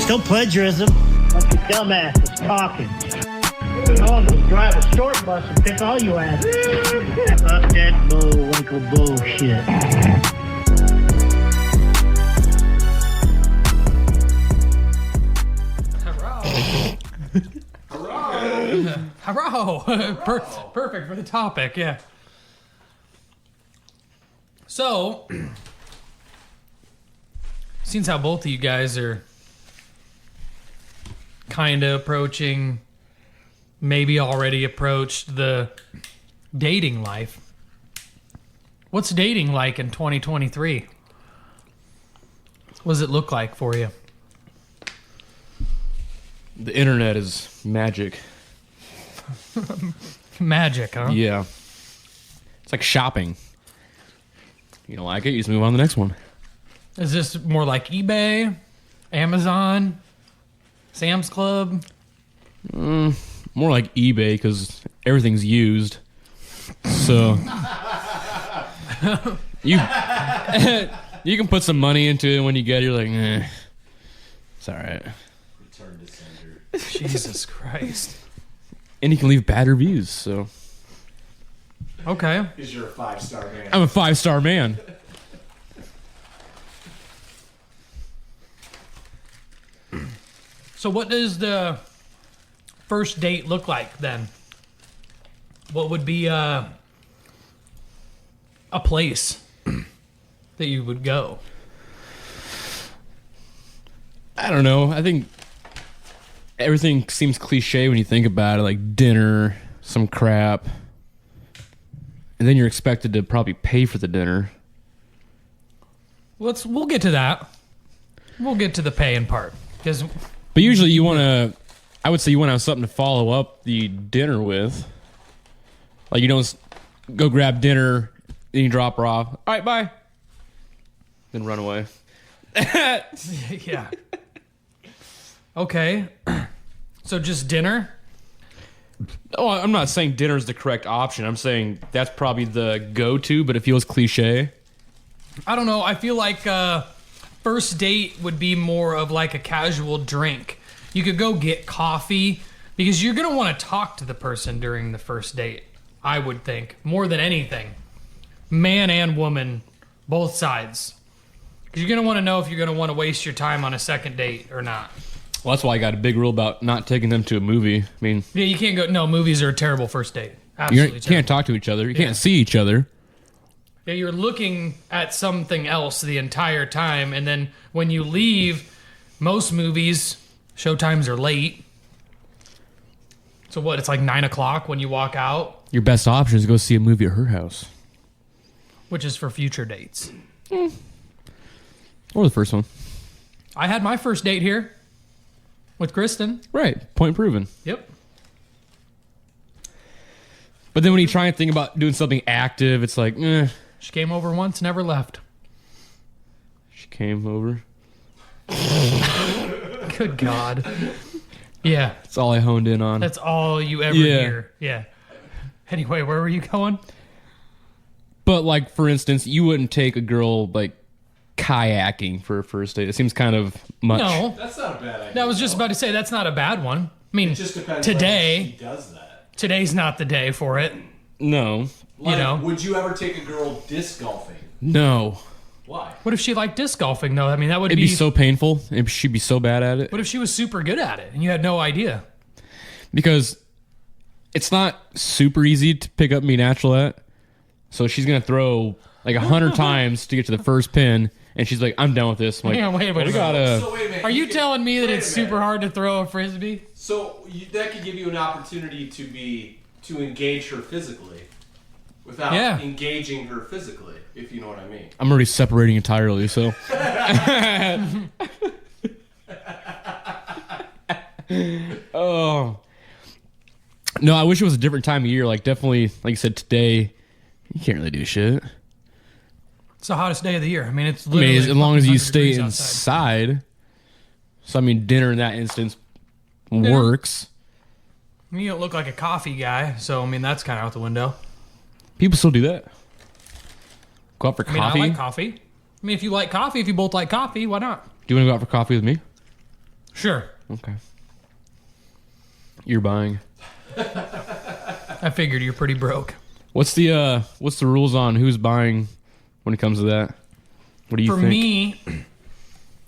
Still plagiarism. Bunch of dumbasses talking. I'll just drive a short bus and pick all you asses. Fuck that bullwinkle bullshit. Hurrah! Perfect for the topic, yeah. So, seems how both of you guys are kind of approaching, maybe already approached the dating life. What's dating like in 2023? What does it look like for you? The internet is magic. Magic, huh? Yeah. It's like shopping. You don't like it, you just move on to the next one. Is this more like eBay, Amazon, Sam's Club? More like eBay because everything's used. So you you can put some money into it. When you get it, you're like, it's all right. Return to sender. Jesus Christ. And you can leave bad reviews. So Okay. Because you're a 5-star man. I'm a 5-star man. So what does the first date look like then? What would be a place that you would go? I don't know. I think everything seems cliche when you think about it, like dinner, some crap. And then you're expected to probably pay for the dinner. We'll get to that. We'll get to the paying part. But usually you want to, I would say you want to have something to follow up the dinner with. Like you don't go grab dinner, then you drop her off. All right, bye. Then run away. Yeah. Okay. So just dinner? Oh, I'm not saying dinner is the correct option. I'm saying that's probably the go-to, but it feels cliche. I don't know. I feel like first date would be more of like a casual drink. You could go get coffee because you're going to want to talk to the person during the first date, I would think, more than anything. Man and woman, both sides. Because you're going to want to know if you're going to want to waste your time on a second date or not. Well, that's why I got a big rule about not taking them to a movie. I mean, Yeah, you can't go. No, movies are a terrible first date. you Absolutely can't talk to each other. You can't see each other. Yeah, you're looking at something else the entire time, and then when you leave, most movies, showtimes are late. So what, it's like 9 o'clock when you walk out, Your best option is to go see a movie at her house. which is for future dates. Or the first one. I had my first date here with Kristen. Right. Point proven. Yep. But then when you try and think about doing something active, it's like, She came over once, never left. She came over. Good God. Yeah, That's all I honed in on. that's all you ever Yeah. hear. Yeah. Anyway, where were you going? But like, for instance, you wouldn't take a girl like kayaking for a first date. It seems kind of much. No. That's not a bad idea. I was just about to say that's not a bad one. I mean, It just depends today, on if she does that. today's not the day for it. No. Like, know. would you ever take a girl disc golfing? No. Why? What if she liked disc golfing though? I mean, that would It'd be so painful. She'd be so bad at it. What if she was super good at it and you had no idea? Because it's not super easy to pick up me natural at. So she's going to throw like 100 times to get to the first pin. And she's like, I'm done with this. I'm like, Hang on, wait a well, we minute. gotta. So wait a minute. Are you telling me that wait a it's minute. super hard to throw a frisbee? So that could give you an opportunity to engage her physically, without Yeah. engaging her physically, if you know what I mean. I'm already separating entirely. So. Oh. No, I wish it was a different time of year. Like, definitely, like you said, today, you can't really do shit. It's the hottest day of the year. I mean, it's I literally mean, as long as you 100 stay degrees outside. inside. So, I mean, dinner in that instance works. I mean, you don't look like a coffee guy, so I mean, that's kind of out the window. People still do that. Go out for I mean, coffee. I like coffee. I mean, if you like coffee, if you both like coffee, why not? Do you want to go out for coffee with me? Sure. Okay. You're buying. I figured you're pretty broke. What's the rules on who's buying when it comes to that? What do you think?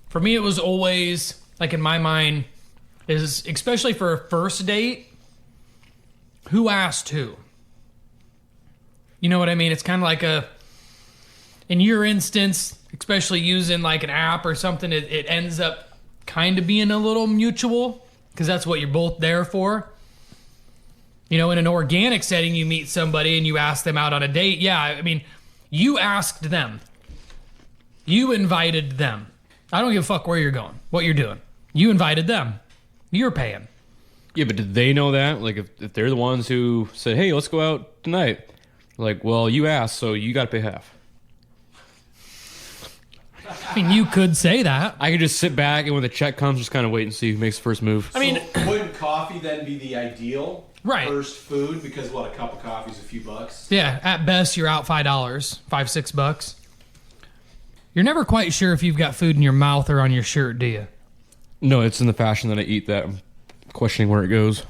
For me, it was always, like in my mind, is especially for a first date, who asked who? You know what I mean? It's kind of like in your instance, especially using like an app or something, it ends up kind of being a little mutual because that's what you're both there for. You know, in an organic setting, you meet somebody and you ask them out on a date. Yeah, I mean, you asked them. You invited them. I don't give a fuck where you're going, what you're doing. You invited them. You're paying. Yeah, but did they know that? Like, if they're the ones who said, hey, let's go out tonight. Like, well, you asked, so you got to pay half. I mean, you could say that. I could just sit back and when the check comes, just kind of wait and see who makes the first move. I mean, so wouldn't coffee then be the ideal first food? Because what, a cup of coffee is a few bucks? Yeah, at best you're out $5, $5-6. You're never quite sure if you've got food in your mouth or on your shirt, do you? No, it's in the fashion that I eat that. I'm questioning where it goes.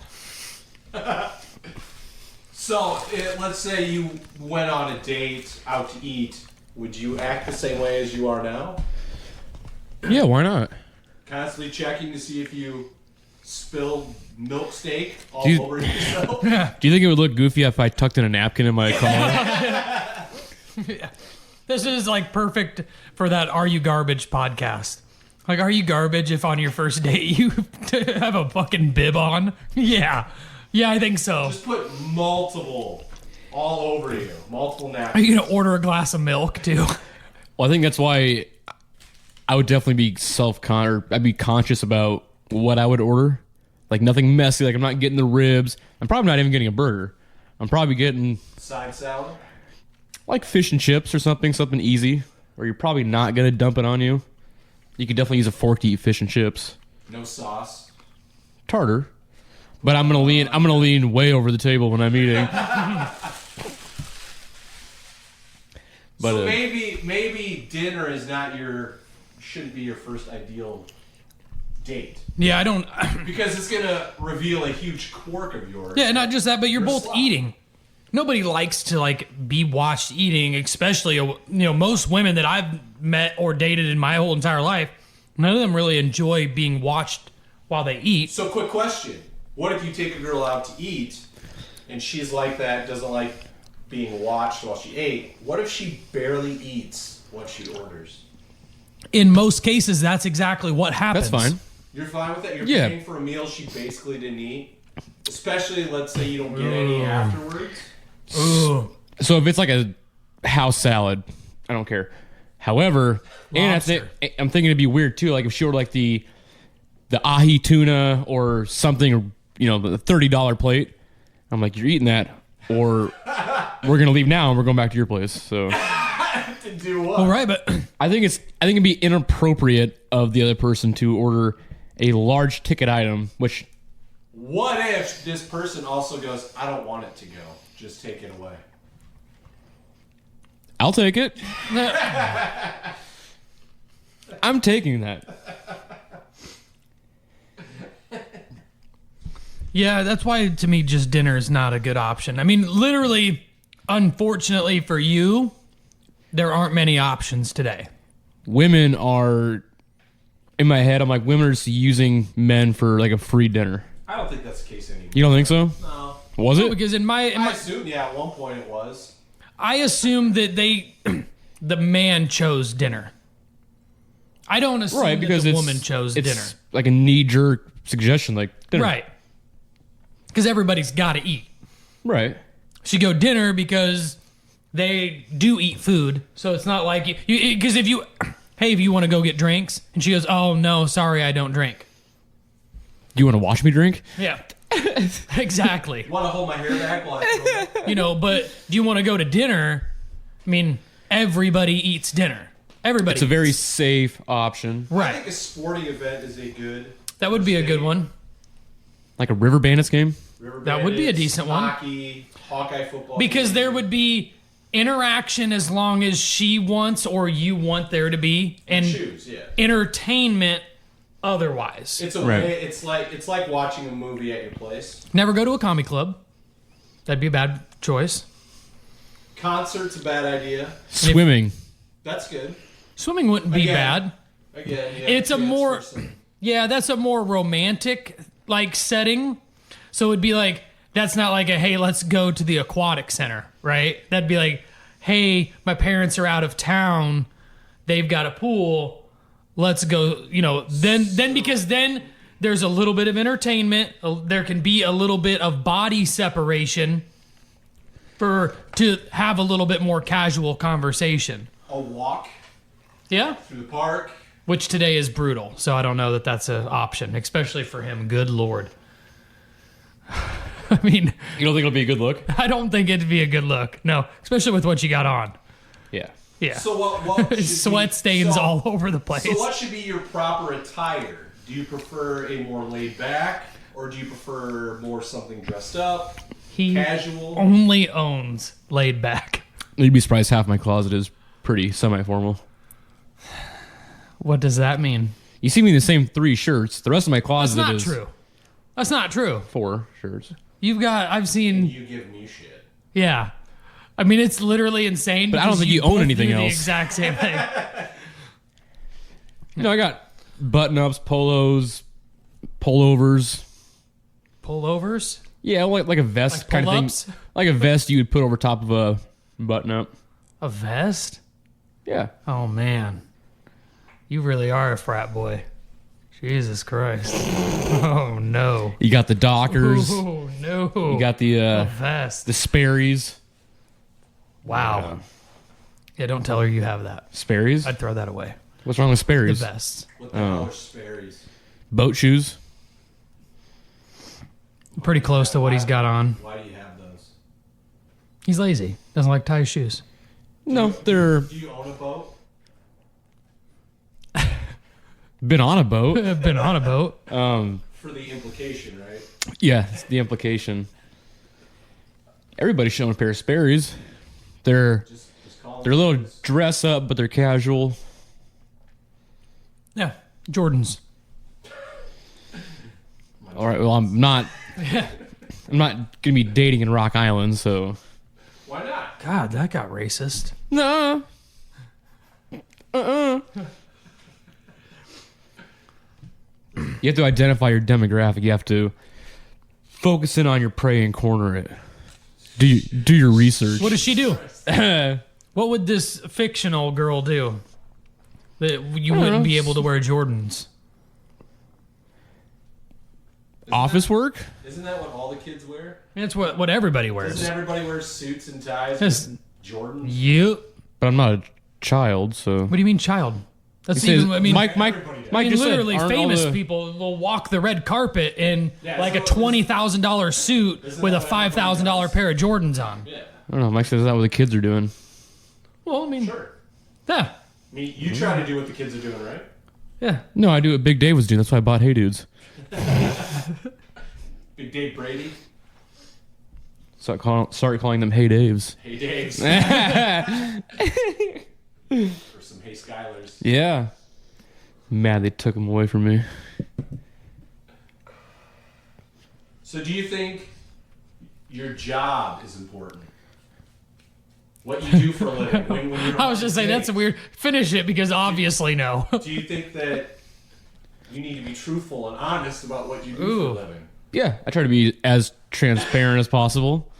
So, let's say you went on a date out to eat. Would you act the same way as you are now? Yeah, why not? Constantly checking to see if you spilled milk steak all Do you- over yourself? Do you think it would look goofy if I tucked in a napkin in my collar? This is like perfect for that Are You Garbage podcast. Like, are you garbage if on your first date you have a fucking bib on? Yeah. Yeah, I think so. Just put multiple all over you. Multiple Are napkins. you going to order a glass of milk, too? Well, I think that's why I would definitely be I'd be conscious about what I would order. Like, nothing messy. Like, I'm not getting the ribs. I'm probably not even getting a burger. I'm probably getting, Side salad? like, fish and chips or something easy. Or you're probably not going to dump it on you. You could definitely use a fork to eat fish and chips. No sauce. Tartar. But I'm gonna lean way over the table when I'm eating. But So maybe dinner is shouldn't be your first ideal date. Yeah, I don't... Because it's gonna reveal a huge quirk of yours. Yeah, not just that, but you're both slow. eating. Nobody likes to like be watched eating, especially most women that I've met or dated in my whole entire life. None of them really enjoy being watched while they eat. So quick question. What if you take a girl out to eat and she's like that, doesn't like being watched while she ate? What if she barely eats what she orders? In most cases, that's exactly what happens. that's fine. You're fine with that? You're Yeah. paying for a meal she basically didn't eat? Especially, let's say you don't get any afterwards. Ooh. So if it's like a house salad, I don't care. However, and I'm thinking it'd be weird too. Like if she ordered like the ahi tuna or something, the $30 plate. I'm like, you're eating that, or we're gonna leave now and we're going back to your place. So To do what? All right, but I think it'd be inappropriate of the other person to order a large ticket item, which What if this person also goes, I don't want it to go. Just take it away. I'll take it. I'm taking that. yeah, that's why to me just dinner is not a good option. I mean, literally, unfortunately for you, there aren't many options today. Women are, in my head, I'm like, women are just using men for like a free dinner. I don't think that's the case anymore. You don't think so? No. Was it? Because I assume, at one point it was. I assume that the man chose dinner. I don't assume Right, because that the it's woman chose it's dinner. like a knee-jerk suggestion, like dinner. Right. Because everybody's got to eat. Right. She go dinner because they do eat food. So it's not like because if you want to go get drinks, and she goes, oh no, sorry, I don't drink. You want to watch me drink? Yeah. Exactly. Want to hold my hair back while I throw it? But do you want to go to dinner? I mean, everybody eats dinner. Everybody. It's a very safe option. I right. think a sporting event is a good. That would be a good one. Like a River Bandits game? River That would be a Bandits, decent one. Hockey, Hawkeye football. Because game. there would be interaction as long as she wants or you want there to be, and choose, yeah. entertainment otherwise. It's okay. Right. It's like watching a movie at your place. Never go to a comedy club. That'd be a bad choice. Concert's a bad idea. Swimming. That's good. Swimming wouldn't be bad. Again, yeah, It's a more, that's a more romantic like setting. So it'd be like, that's not like a, hey, let's go to the aquatic center, right? That'd be like, hey, my parents are out of town. They've got a pool. Let's go, then because then there's a little bit of entertainment. There can be a little bit of body separation to have a little bit more casual conversation. A walk Yeah. through the park. Which today is brutal, so I don't know that that's an option, especially for him. Good Lord. I mean, You don't think it'll be a good look? I don't think it'd be a good look. No, especially with what you got on. Yeah. Yeah. So what should Sweat stains all over the place. So what should be your proper attire? Do you prefer a more laid back, or do you prefer more something dressed up, He casual? only owns laid back. You'd be surprised half my closet is pretty semi-formal. What does that mean? You see me in the same 3 shirts. The rest of my That's closet not is true. That's not true. 4 shirts. I've seen, You give me shit. yeah. I mean, it's literally insane. But I don't because think you own both anything do the else. exact same thing. I got button-ups, polos, pullovers. Pullovers? Yeah, like a vest Like kind of pull-ups? thing. Like a vest you would put over top of a button-up. A vest? Yeah. Oh, man. You really are a frat boy. Jesus Christ. Oh, no. You got the Dockers. Oh, no. You got the a vest. the Sperry's. Wow. Yeah, don't tell her you have that. Sperry's? I'd throw that away. What's wrong with The Sperry's? vest. What the hell are Sperry's? Boat shoes. Pretty close to what he's got on. Why do you have those? He's lazy. Doesn't like to tie his shoes. No, they're Do you own a boat? been on a boat. I've been on a boat. For the implication, right? Yeah, it's the implication. Everybody's showing a pair of Sperry's. They're Just call they're a them little Sperry's. dress up, but they're casual. Yeah, Jordans. All right, well, I'm not gonna be dating in Rock Island, so Why not? God, that got racist. no. You have to identify your demographic. You have to focus in on your prey and corner it. Do your research. What does she do? What would this fictional girl do that you don't wouldn't know. be able to wear Jordans? Office work? Isn't that what all the kids wear? That's what everybody wears. Doesn't everybody wear suits and ties? Yes. with Jordans? You? But I'm not a child, so. What do you mean, child? That's He says- even. I mean, Mike Everybody does. I mean, just said, literally aren't all famous the- people will walk the red carpet in Yeah, like a so $20,000 suit Isn't with a that what everybody $5,000 does? pair of Jordans on. Yeah, I don't know. Mike says that's what the kids are doing. Well, I mean, sure. yeah, I mean, you try to do what the kids are doing, right? yeah. No, I do what Big Dave was doing. That's why I bought Hey Dudes. Big Dave Brady. So started calling them Hey Daves. Hey Dave's. Or some Hey Skylers. Yeah. Mad they took them away from me. So do you think your job is important? What you do for a living? When you're I was just saying that's a weird. Finish it because obviously no. Do you think that you need to be truthful and honest about what you do Ooh. for a living? Yeah, I try to be as transparent as possible.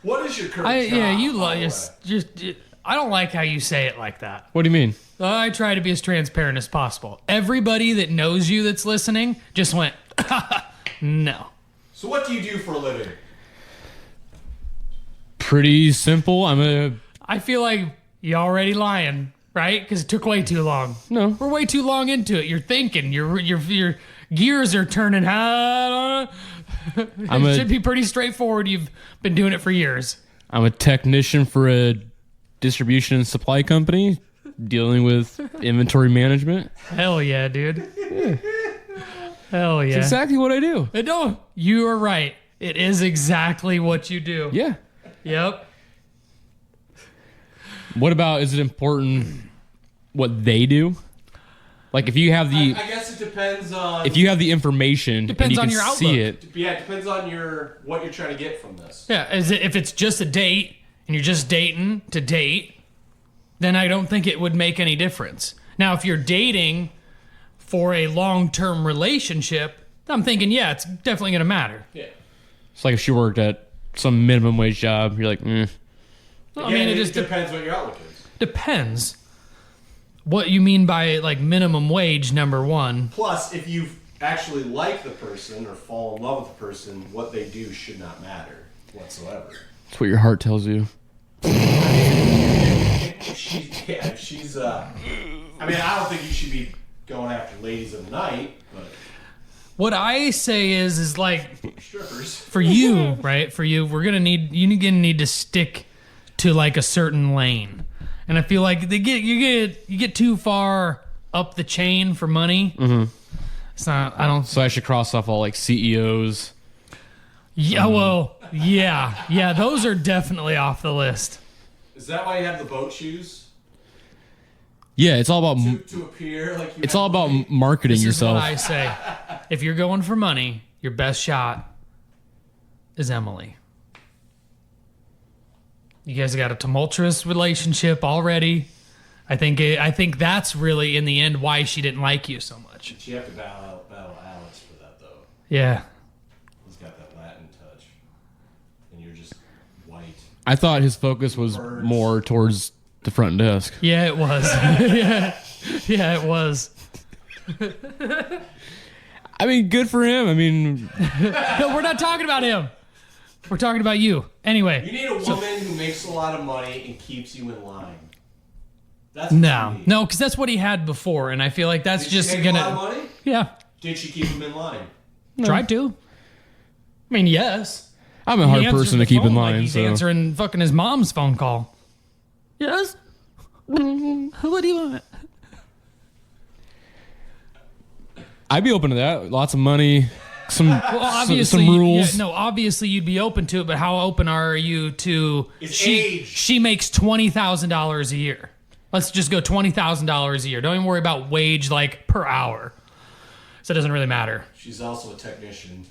What is your current job? Yeah, you by like the way? just. I don't like how you say it like that. What do you mean? I try to be as transparent as possible. Everybody that knows you that's listening just went, no. So what do you do for a living? Pretty simple. I feel like you're already lying, right? Because it took way too long. No. We're way too long into it. You're thinking. Your gears are turning. I'm It should be pretty straightforward. You've been doing it for years. I'm a technician for a distribution and supply company dealing with inventory management. Hell yeah, dude. Hell yeah. That's exactly what I do. No, you are right. It is exactly what you do. Yeah. Yep. What about, is it important what they do? Like if you have I guess it depends on. if you have the information Depends and on you your can see outlook. it. Yeah, it depends on what you're trying to get from this. Yeah, if it's just a date and you're just dating to date, then I don't think it would make any difference. Now, if you're dating for a long-term relationship, I'm thinking, yeah, it's definitely going to matter. Yeah. It's like if she worked at some minimum wage job, you're like, Well, I mean, it just depends what your outlook is. depends what you mean by like minimum wage, number one. Plus, if you actually like the person or fall in love with the person, what they do should not matter whatsoever. that's what your heart tells you. If she's I mean, I don't think you should be going after ladies of the night, but What I say is like strippers. for you, right? For you, you're gonna need to stick to like a certain lane, and I feel like you get too far up the chain for money. Mm-hmm. It's not. I don't. So I should cross off all like CEOs. Yeah. Well. Yeah. Those are definitely off the list. Is that why you have the boat shoes? Yeah, it's all about To appear like you it's have all about money? marketing This is what yourself. I say. If you're going for money, your best shot is Emily. You guys got a tumultuous relationship already. I think that's really in the end why she didn't like you so much. But you have to battle Alex for that, though. Yeah. He's got that Latin touch. And you're just white. I thought his focus was Birds. more towards the front desk. Yeah, it was. yeah, it was. I mean, good for him. I mean, No, we're not talking about him. We're talking about you. Anyway. You need a woman who makes a lot of money and keeps you in line. That's what No, you need. no, because that's what he had before, and I feel like that's Did just she make gonna. a lot of money? Yeah, Did she keep him in line? tried to. I mean, yes. I'm a He hard answers person the to keep in phone line. Like he's So answering fucking his mom's phone call. Yes. What do you want? I'd be open to that. Lots of money, some Obviously, some rules. yeah, no. Obviously, you'd be open to it, but how open are you to? It's She age. she makes $20,000 a year. Let's just go $20,000 a year. Don't even worry about wage like per hour. So it doesn't really matter. She's also a technician.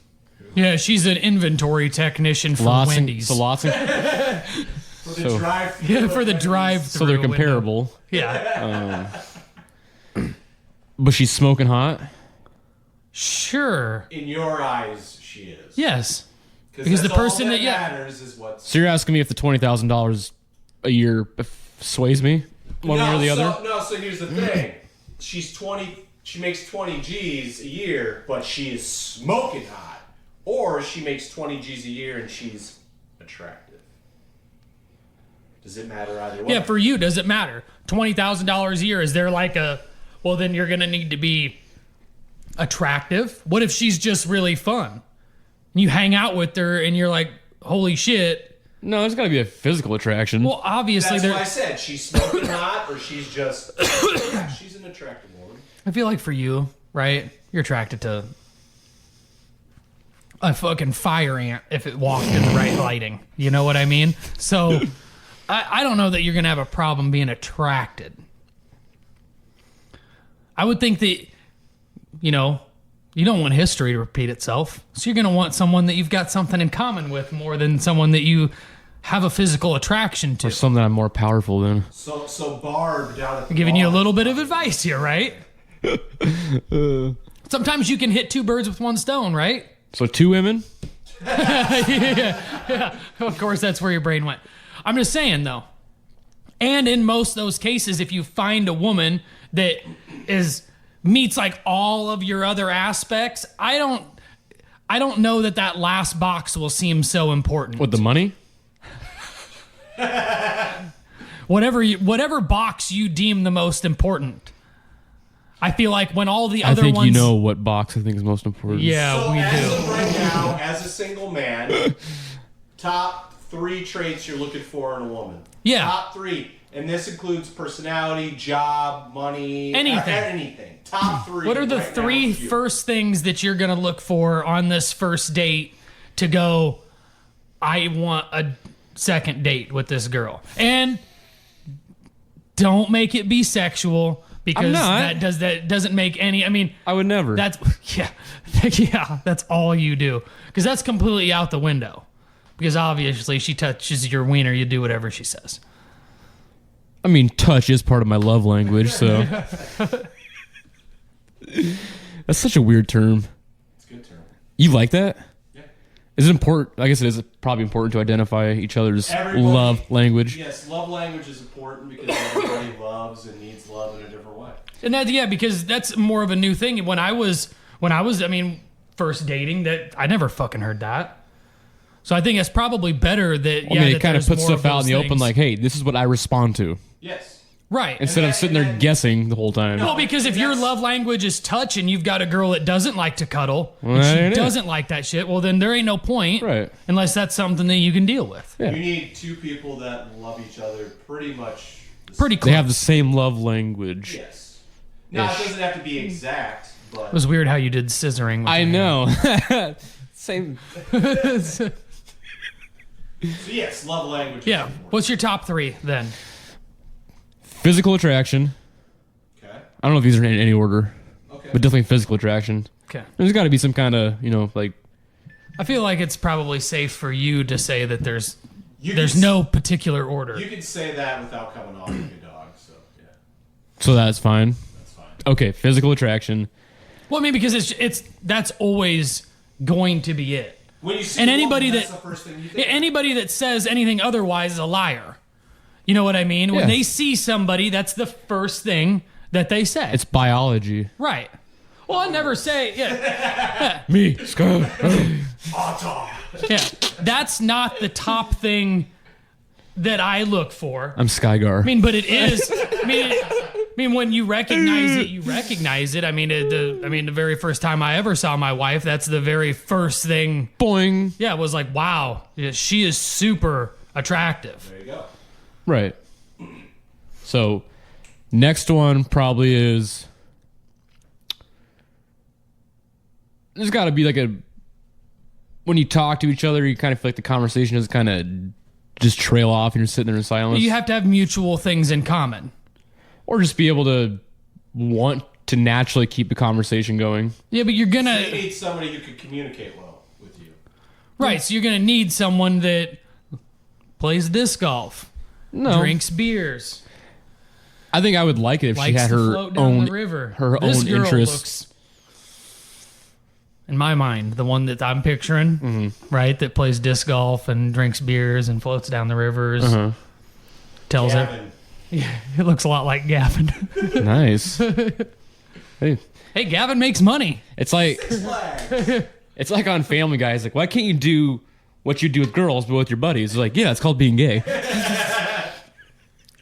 Yeah, she's an inventory technician for Lots Wendy's. so lots of, For the So- drive. Yeah, for the drive. so they're comparable. Yeah, But she's smoking hot. sure. In your eyes, she is. Yes. Because Because the the person all that- that yeah. matters is what's. So you're asking me if the $20,000 a year sways me one way or the other? So here's the thing. She's 20. She makes 20 G's a year, but she is smoking hot. Or she makes 20 G's a year and she's attractive. Does it matter either way? Yeah, for you, does it matter? $20,000 a year, is there like a, well, then you're going to need to be attractive? What if she's just really fun? You hang out with her and you're like, holy shit. No, there's got to be a physical attraction. Well, obviously, That's what I there. said. She's smoking hot or she's just. She's an attractive woman. I feel like for you, right? You're attracted to a fucking fire ant if it walked in the right lighting. You know what I mean? So I don't know that you're going to have a problem being attracted. I would think that, you don't want history to repeat itself. So you're going to want someone that you've got something in common with more than someone that you have a physical attraction to. Or something I'm more powerful than. So Barb down at the I'm giving you a bar- little bit of advice here, right? Sometimes you can hit two birds with one stone, right? So 2 women? yeah. Of course, that's where your brain went. I'm just saying, though. And in most of those cases, if you find a woman that meets like all of your other aspects, I don't know that last box will seem so important. With the money? Whatever box you deem the most important. I feel like when all the I other think ones, you know what box I think is most important. Yeah, So we as do. of right now, as a single man, top 3 traits you're looking for in a woman. Yeah. Top 3. And this includes personality, job, money, Anything. anything. Top 3. What are the right now three with you. first things that you're going to look for on this first date to go, I want a second date with this girl? And don't make it be sexual, because I'm not. that doesn't make any. I mean, I would never. that's yeah, that's all you do because that's completely out the window. Because obviously, she touches your wiener, you do whatever she says. I mean, touch is part of my love language, so that's such a weird term. It's a good term. You like that? Yeah. Is it important? I guess it is probably important to identify each other's Everybody- love language. Yes, love language is important because everybody loves and needs love in a different way. And because that's more of a new thing. When I was, I mean, first dating, that I never fucking heard that. So I think it's probably better that. I mean, that it kind of there's puts more stuff out in the those open, things. like, hey, this is what I respond to, Yes. Right. instead of sitting there guessing the whole time. Well, because if your love language is touch and you've got a girl that doesn't like to cuddle, Well, and that ain't she it. doesn't like that shit, well, then there ain't no point. Right. Unless that's something that you can deal with. Yeah. You need two people that love each other pretty much. Pretty They close. have the same love language. Yes. Now, it doesn't have to be exact, but. It was weird how you did scissoring. With I your hand. know. Same. So yes, love language. is Yeah. important. What's your top 3 then? Physical attraction. Okay. I don't know if these are in any order, Okay. but definitely physical attraction. Okay. There's got to be some kind of, like, I feel like it's probably safe for you to say that there's You there's can- no particular order. You can say that without coming off like a dog, so yeah, so that's fine. that's fine. Okay, physical attraction. Well, I mean, because it's that's always going to be it. When you see And a woman, anybody that's that- the first thing you think. Anybody that says anything otherwise is a liar. You know what I mean? When Yeah. they see somebody, that's the first thing that they say. It's biology. right. Well, I never say, Me, Scott. yeah. That's not the top thing that I look for. I'm Skygar. I mean, but it is. I mean, when you recognize it, you recognize it. I mean, the very first time I ever saw my wife, that's the very first thing. Boing. Yeah, it was like, wow, yeah, she is super attractive. There you go. Right. So, next one probably is. There's got to be like a. When you talk to each other, you kind of feel like the conversation is kind of just trail off and you're sitting there in silence. You have to have mutual things in common. Or just be able to want to naturally keep the conversation going. Yeah, but you're You gonna need somebody who can communicate well with you. right. So you're gonna need someone that plays disc golf, No. drinks beers, I think I would like it if she likes had to her float down own the river. her This own girl interests. looks, in my mind, the one that I'm picturing, Mm-hmm. right? That plays disc golf and drinks beers and floats down the rivers. Uh-huh. Tells it. Gavin, It looks a lot like Gavin. Nice. Hey, Hey, Gavin makes money. it's like flags. it's like on Family Guy. It's like, why can't you do what you do with girls but with your buddies? It's like, yeah, it's called being gay.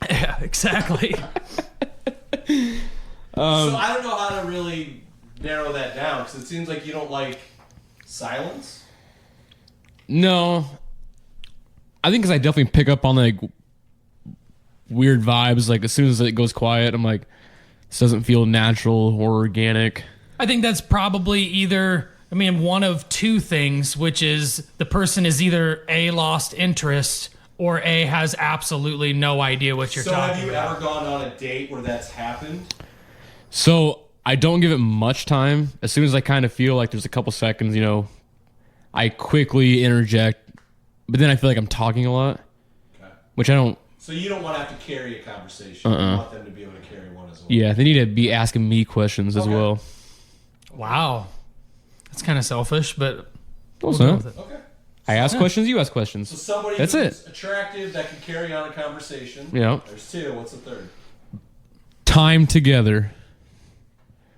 Yeah, exactly. So I don't know how to really narrow that down because it seems like you don't like silence. No, I think because I definitely pick up on like weird vibes. Like as soon as it goes quiet, I'm like, this doesn't feel natural or organic. I think that's probably either, I mean, one of two things, which is the person is either A, lost interest, or A, has absolutely no idea what you're So talking have you about. ever gone on a date where that's happened? So I don't give it much time. As soon as I kind of feel like there's a couple seconds, I quickly interject. But then I feel like I'm talking a lot, Okay. which I don't. So you don't want to have to carry a conversation. You want them to be able to carry one as well. Yeah, they need to be asking me questions as Okay. well. Wow. That's kind of selfish, but we'll Also, go with it. Okay. I ask questions, you ask So questions. somebody That's who's attractive that can carry on a conversation. Yeah. There's two. What's the third? Time together.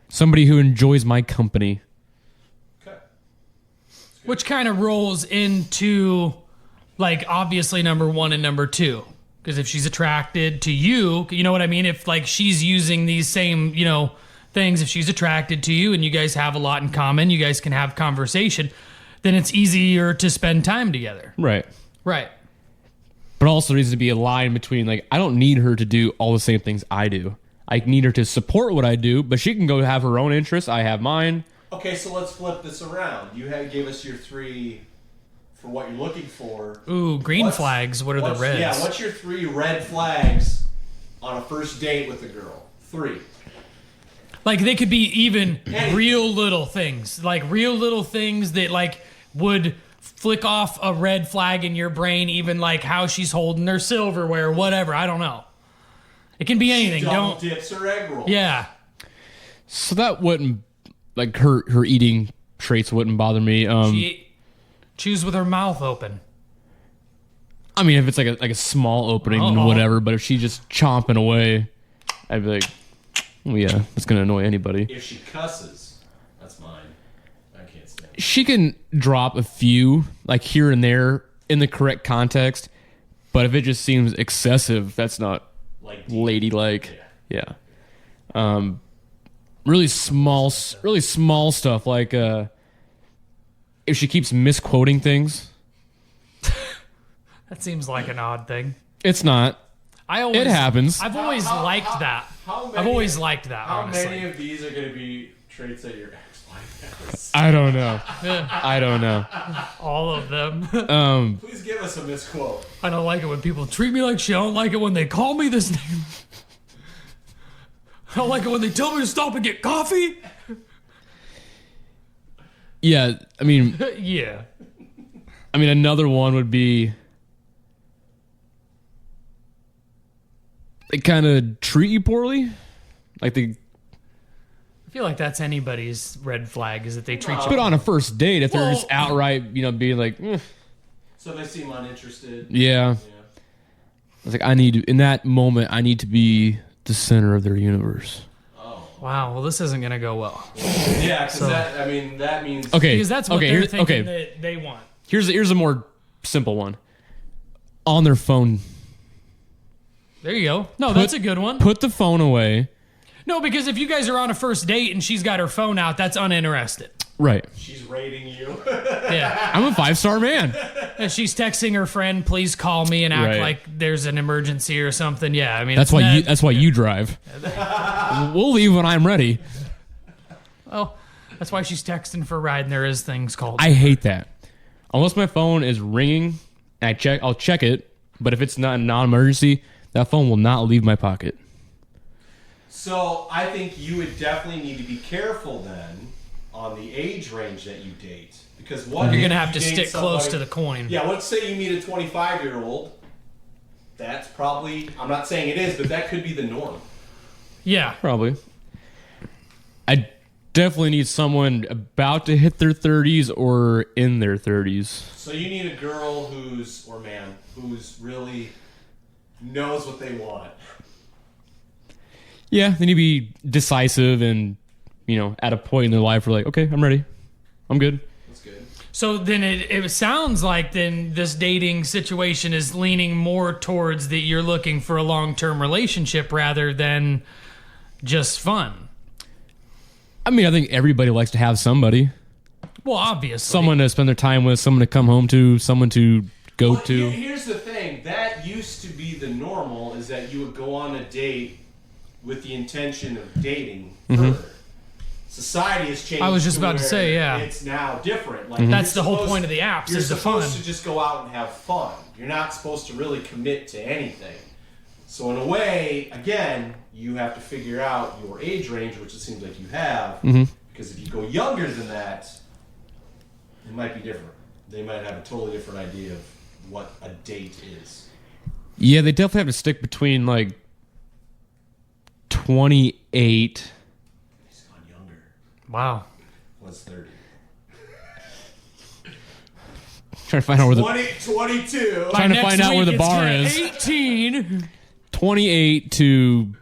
Somebody who enjoys my company. Okay. Which kind of rolls into, like, obviously number one and number two. Because if she's attracted to you, you know what I mean? If, like, she's using these same, things, if she's attracted to you and you guys have a lot in common, you guys can have conversation, then it's easier to spend time together. Right. Right. But also there needs to be a line between, like, I don't need her to do all the same things I do. I need her to support what I do, but she can go have her own interests. I have mine. Okay, so let's flip this around. You gave us your three for what you're looking for. Ooh, green What's- flags. What are the reds? Yeah, what's your three red flags on a first date with a girl? 3. Like they could be even real little things. Like real little things that like would flick off a red flag in your brain, even like how she's holding her silverware, whatever. I don't know. It can be anything. Double dips her egg roll. Yeah. So that wouldn't, like, her eating traits wouldn't bother me. She chews with her mouth open. I mean, if it's like a small opening, whatever. But if she's just chomping away, I'd be like, well, yeah, that's gonna annoy anybody. If she cusses, that's mine. I can't stand it. She can drop a few, like here and there, in the correct context. But if it just seems excessive, that's not Like ladylike. Yeah. Really small stuff, like if she keeps misquoting things. That seems like an odd thing. It's not. It happens. I've always liked that. I've always liked that, How honestly. many of these are going to be traits that your ex-wife has? I don't know. I don't know. All of them. Please give us a misquote. I don't like it when people treat me like shit. I don't like it when they call me this name. I don't like it when they tell me to stop and get coffee. Yeah, I mean, Yeah. another one would be they kind of treat you poorly, like they. I feel like that's anybody's red flag is that they treat you. But on a first date, if they're just Well- outright, being like, So they seem uninterested. yeah. It's like in that moment, I need to be the center of their universe. Wow. Well, this isn't gonna go well Yeah, because that means... Okay. because that's what okay, they're here's, thinking okay. that they want. Here's a more simple one. On their phone. There you go. No, that's a good one. Put the phone away. No, because if you guys are on a first date and she's got her phone out, that's uninterested. Right. She's rating you. Yeah. I'm a 5-star man. And she's texting her friend, "Please call me," and act Right. like there's an emergency or something. Yeah, I mean That's why you drive. We'll leave when I'm ready. Oh, that's why she's texting for a ride, and there is things called. I hate that. Unless my phone is ringing, and I'll check it. But if it's not a non-emergency, that phone will not leave my pocket. So I think you would definitely need to be careful then on the age range that you date. Because what You're if gonna have you to date stick close somebody- to the coin. Yeah, let's say you meet a 25-year-old. That's probably, I'm not saying it is, but that could be the norm. Yeah. Probably. I definitely need someone about to hit their 30s or in their 30s. So you need a girl or man, who's really knows what they want. Yeah, they need to be decisive and, at a point in their life where like, okay, I'm ready. I'm good. That's good. So then it sounds like then this dating situation is leaning more towards that you're looking for a long-term relationship rather than just fun. I think everybody likes to have somebody. Well, obviously. Someone to spend their time with, someone to come home to, someone to go Well, to. here's the thing. That used to be the normal, is that you would go on a date with the intention of dating further. Society has changed. I was just about to where say, yeah. It's now different. Like That's you're the whole supposed- point of the apps You're is the fun. supposed to just go out and have fun. You're not supposed to really commit to anything. So in a way, again, you have to figure out your age range, which it seems like you have. Because if you go younger than that, it might be different. They might have a totally different idea of what a date is. Yeah, they definitely have to stick between like 28. He's gone younger. Wow. What's 30? Trying to find out where the 22. Trying to Next find out where week the it's bar at is. 18. 28 to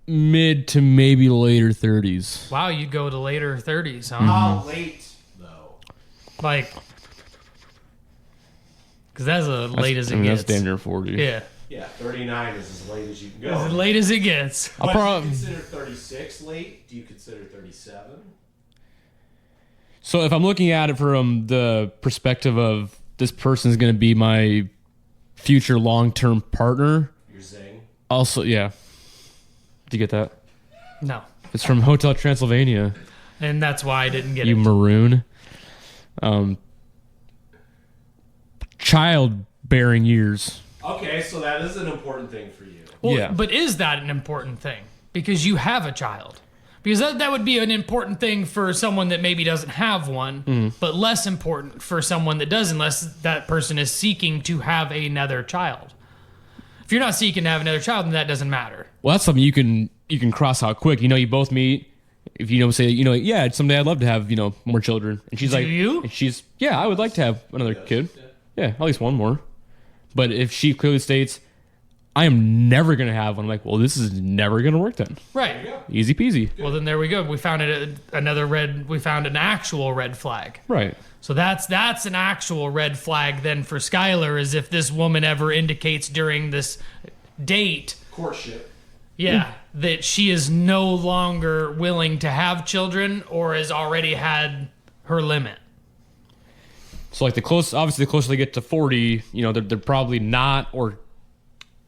mid to maybe later 30s. Wow, you go to later 30s, huh? How late, though? Like, because that's as late as it gets. That's damn near 40. Yeah. Yeah, 39 is as late as you can go. As late as it gets. I'll But do prob- you consider 36 late? Do you consider 37? So if I'm looking at it from the perspective of this person is going to be my future long-term partner, You're zing. also, yeah. Do you get that? No. It's from Hotel Transylvania. And that's why I didn't get You it. maroon. Childbearing years. Okay, so that is an important thing for you. Well, Yeah. but is that an important thing? because you have a child. Because that would be an important thing for someone that maybe doesn't have one, but less important for someone that does, unless that person is seeking to have another child. If you're not seeking to have another child, then that doesn't matter. Well, that's something you can cross out quick. You both meet. If say, yeah, someday I'd love to have, more children. And she's like, you? And she's, yeah, I would like to have another kid. Yeah, at least one more. But if she clearly states, I am never going to have one, I'm like, well, this is never going to work then. Right. Easy peasy. Well, then there we go. We found we found an actual red flag. Right. So that's an actual red flag then for Skylar, is if this woman ever indicates during this date, Courtship. yeah, that she is no longer willing to have children or has already had her limit. So like the closer they get to 40, they're probably not or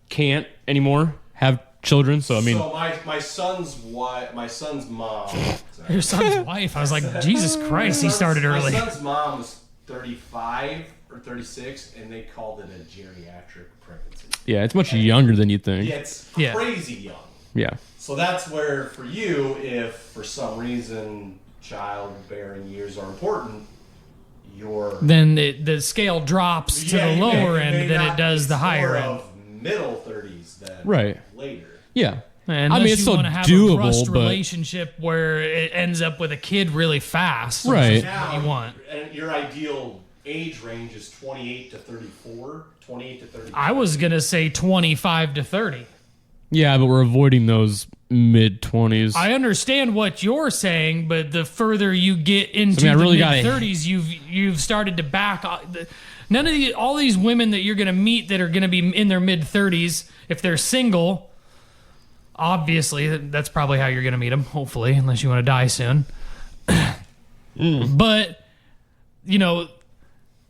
can't anymore have children. So I mean, so my son's mom. Sorry. Your son's wife. I was like, Jesus Christ, he started early. My son's mom was 35 or 36, and they called it a geriatric pregnancy. yeah, it's much younger than you'd think. Yeah, it's Yeah. crazy young. Yeah. So that's where, for you, if for some reason childbearing years are important, then the scale drops to the lower end than it does the higher end. Of middle 30s than Right. later. Yeah. Unless I mean, it's you still want to have doable, a rushed but relationship where it ends up with a kid really fast. which Right. is what you want. And your ideal age range is 28 to 34, 28 to 30. I was going to say 25 to 30. yeah, but we're avoiding those mid-20s. I understand what you're saying, but the further you get into I really the gotta- mid-30s, you've started to back off. None of all these women that you're going to meet that are going to be in their mid-30s, if they're single, obviously that's probably how you're going to meet them, hopefully, unless you want to die soon. But,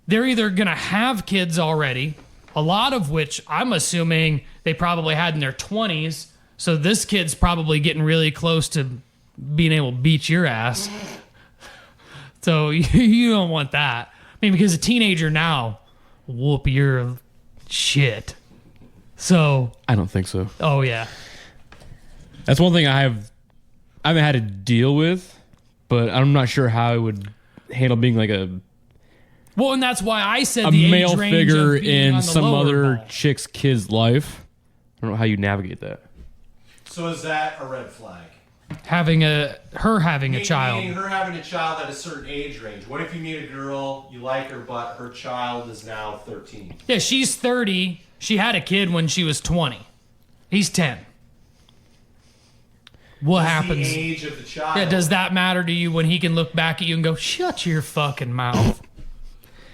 they're either going to have kids already, a lot of which I'm assuming they probably had in their 20s. So this kid's probably getting really close to being able to beat your ass. So you don't want that. I mean, because a teenager now whoop your shit. So, I don't think so. oh yeah. That's one thing I haven't had to deal with, but I'm not sure how I would handle being like a Well, and that's why I said the male age range figure of being on in the some lower other ball. chick's kid's life. I don't know how you navigate that. So is that a red flag? having a Meaning child. her having a child at a certain age range. What if you meet a girl, you like her, but her child is now 13? Yeah, she's 30. She had a kid when she was 20. He's 10. What happens? The age of the child. Yeah, does that matter to you when he can look back at you and go, "Shut your fucking mouth.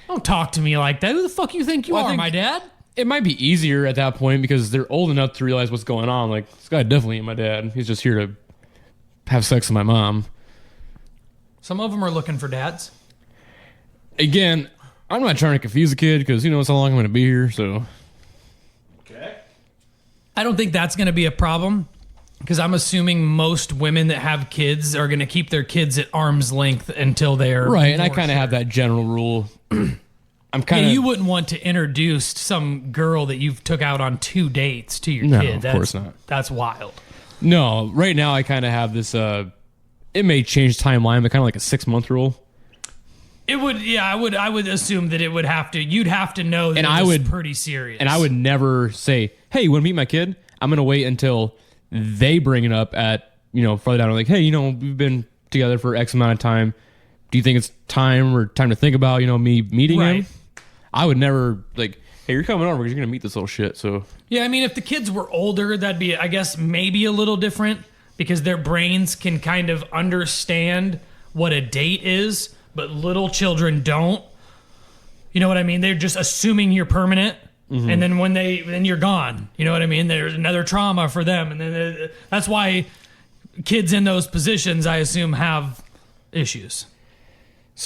Don't talk to me like that. Who the fuck you think you Well, I are, think- my dad?" It might be easier at that point because they're old enough to realize what's going on. Like, this guy definitely ain't my dad. He's just here to have sex with my mom. Some of them are looking for dads. Again, I'm not trying to confuse a kid because, it's how long I'm going to be here. So, Okay. I don't think that's going to be a problem because I'm assuming most women that have kids are going to keep their kids at arm's length until they're right. And I more kind of sure. have that general rule. I'm Yeah, kind of. you wouldn't want to introduce some girl that you've took out on 2 dates to your No, kid. of course not. That's wild. No, right now I kind of have this. It may change timeline, but kind of like a 6-month rule. It would, yeah. I would assume that it would have to. You'd have to know that And it I was would- pretty serious. And I would never say, "Hey, you want to meet my kid?" I'm gonna wait until they bring it up at further down. Like, "Hey, we've been together for X amount of time. Do you think it's time to think about me meeting Right. him?" I would never like, "Hey, you're coming over because you're gonna meet this little shit." So Yeah, I mean, if the kids were older, that'd be, I guess, maybe a little different because their brains can kind of understand what a date is, but little children don't. You know what I mean? They're just assuming you're permanent, and then then you're gone. You know what I mean? There's another trauma for them, and then that's why kids in those positions, I assume, have issues.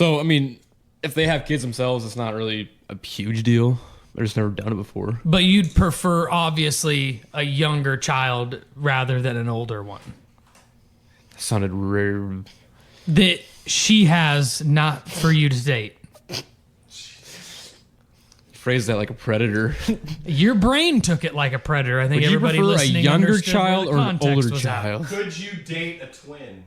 I mean, if they have kids themselves, it's not really a huge deal. I've just never done it before. But you'd prefer, obviously, a younger child rather than an older one. It sounded rare. That she has not for you to date. phrase that like a predator. Your brain took it like a predator. I think Would you everybody prefer a listening younger understood where child the or an context older was at. child? Could you date a twin?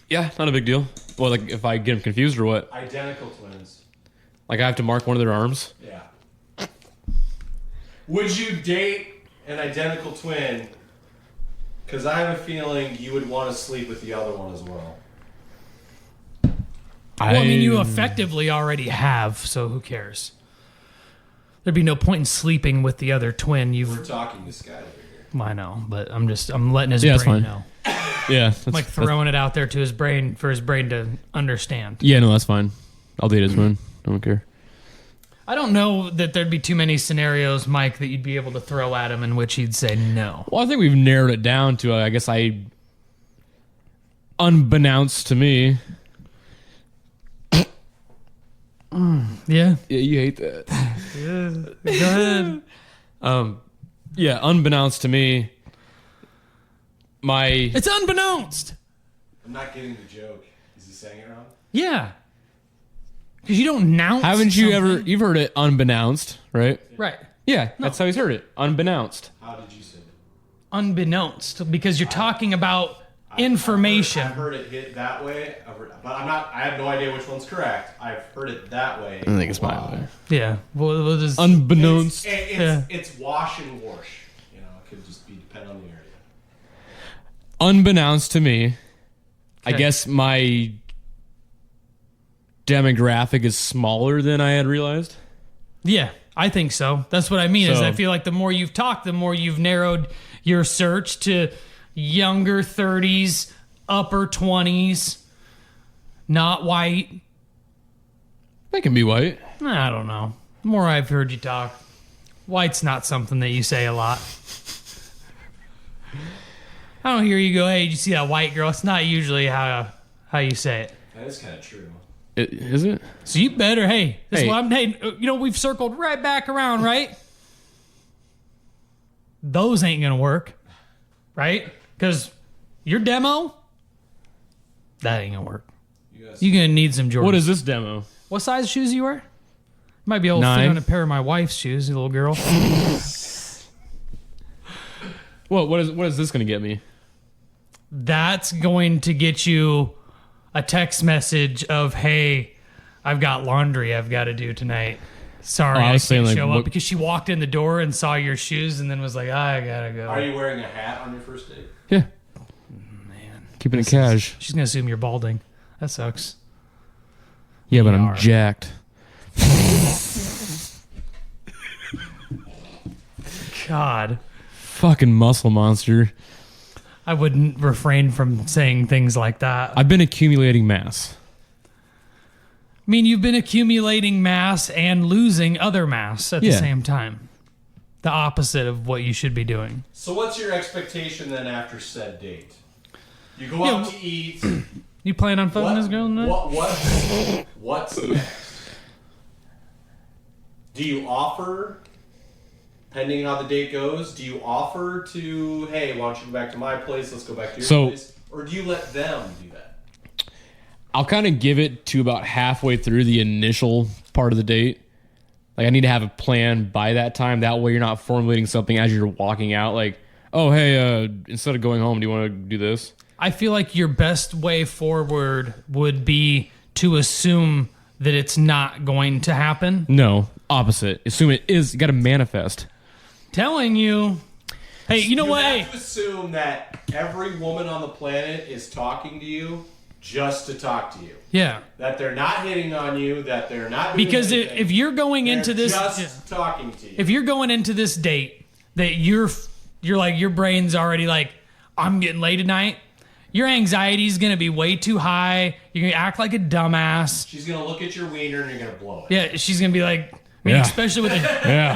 Yeah, not a big deal. Well, like if I get them confused or what? Identical twins. Like I have to mark one of their arms? Yeah. Would you date an identical twin? Because I have a feeling you would want to sleep with the other one as well. Well, I mean, you effectively already have, so who cares? There'd be no point in sleeping with the other twin. We're talking to Skyler here. I know, but I'm letting his Yeah, that's brain fine. know. Yeah. I'm like throwing it out there to his brain for his brain to understand. Yeah, no, that's fine. I'll date his one. Don't care. I don't know that there'd be too many scenarios, Mike, that you'd be able to throw at him in which he'd say no. Well, I think we've narrowed it down to, unbeknownst to me. Yeah. Yeah, you hate that. Go ahead. Yeah, unbeknownst to me, It's unbeknownst. I'm not getting the joke. Is he saying it wrong? Yeah. Because you don't announce. Haven't you something. you've heard it unbeknownst, right? Right. Yeah, that's how he's heard it. Unbeknownst. How did you say it? Unbeknownst, because you're talking about information. I've heard it hit that way, but I have no idea which one's correct. I've heard it that way. I think it's my way. Yeah. Well, just, Unbeknownst. It's wash and wash. You know, it could just be depending on the area. Unbeknownst to me, I Okay. guess my demographic is smaller than I had realized. yeah, I think so. That's what I mean. Is So- I feel like the more you've talked, the more you've narrowed your search to younger 30s, upper 20s, not white. They can be white. I don't know. The more I've heard you talk, white's not something that you say a lot. I don't hear you go, hey, did you see that white girl? It's not usually how you say it. That is kind of true. Is it? So you better, hey, this Hey. is what I'm, hey, you know, we've circled right back around, right? Those ain't gonna work, right? Because your demo, that ain't gonna work. You're gonna need some Jordans. What is this demo? What size shoes you wear? Might be able to fit 9. on a pair of my wife's shoes, you little girl. What is this going to get me? That's going to get you a text message of, hey, I've got laundry I've got to do tonight. Sorry, I I was can't saying, like, show up, what- because she walked in the door and saw your shoes and then was like, I gotta go. Are you wearing a hat on your first date? Yeah. Man. Keeping it cash. She's gonna assume you're balding. That sucks. Yeah, but You I'm are. jacked. God, Fucking muscle monster. I wouldn't refrain from saying things like that. I've been accumulating mass. I mean, you've been accumulating mass and losing other mass at the Yeah. same time. The opposite of what you should be doing. So what's your expectation then after said date? You go Yeah, out to eat. You plan on fucking this girl tonight? What's next? Do you offer, depending on how the date goes, do you offer to, hey, why don't you go back to my place, let's go back to your place? Or do you let them do that? I'll kind of give it to about halfway through the initial part of the date. Like, I need to have a plan by that time. That way you're not formulating something as you're walking out. Like, oh, hey, instead of going home, do you want to do this? I feel like your best way forward would be to assume that it's not going to happen. No, opposite. Assume it is. You got to manifest. Telling you, hey, you know You what? have Hey, to assume that every woman on the planet is talking to you just to talk to you. yeah, That they're not hitting on you, that they're not doing because anything. if you're going They're into this, just talking to you. if you're going into this date that you're like, your brain's already like, I'm getting laid tonight. Your anxiety's gonna be way too high. You're gonna act like a dumbass. She's gonna look at your wiener and you're gonna blow it. Yeah, she's gonna be like, I mean, Yeah.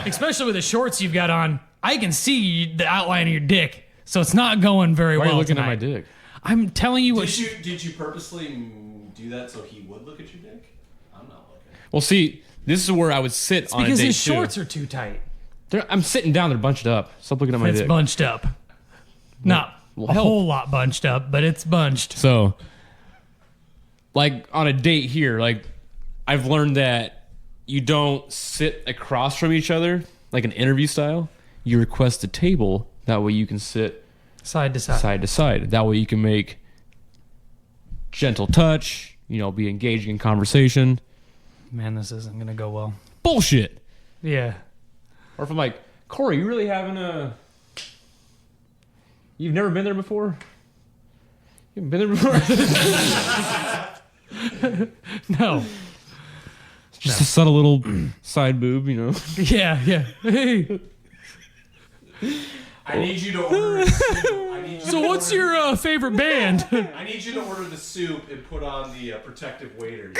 especially with the shorts you've got on. I can see the outline of your dick, so it's not going very Why well are you looking tonight. at my dick? I'm telling you what. Did you purposely do that so he would look at your dick? I'm not looking. Well, see, this is where I would sit on a because date his too. shorts are too tight. I'm sitting down. They're bunched up. Stop looking at my It's dick. bunched up. Not a hell. whole lot bunched up, but it's bunched. So, like on a date here, like I've learned that you don't sit across from each other like an interview style. You request a table. That way you can sit Side to side. side to side. That way you can make gentle touch, be engaging in conversation. Man, this isn't going to go well. Bullshit. Yeah. Or if I'm like, Corey, you really having you've never been there before? You haven't been there before? No. Just a subtle little side boob, Yeah. Hey. I need you to order the soup. So what's your favorite band? I need you to order the soup and put on the protective waders.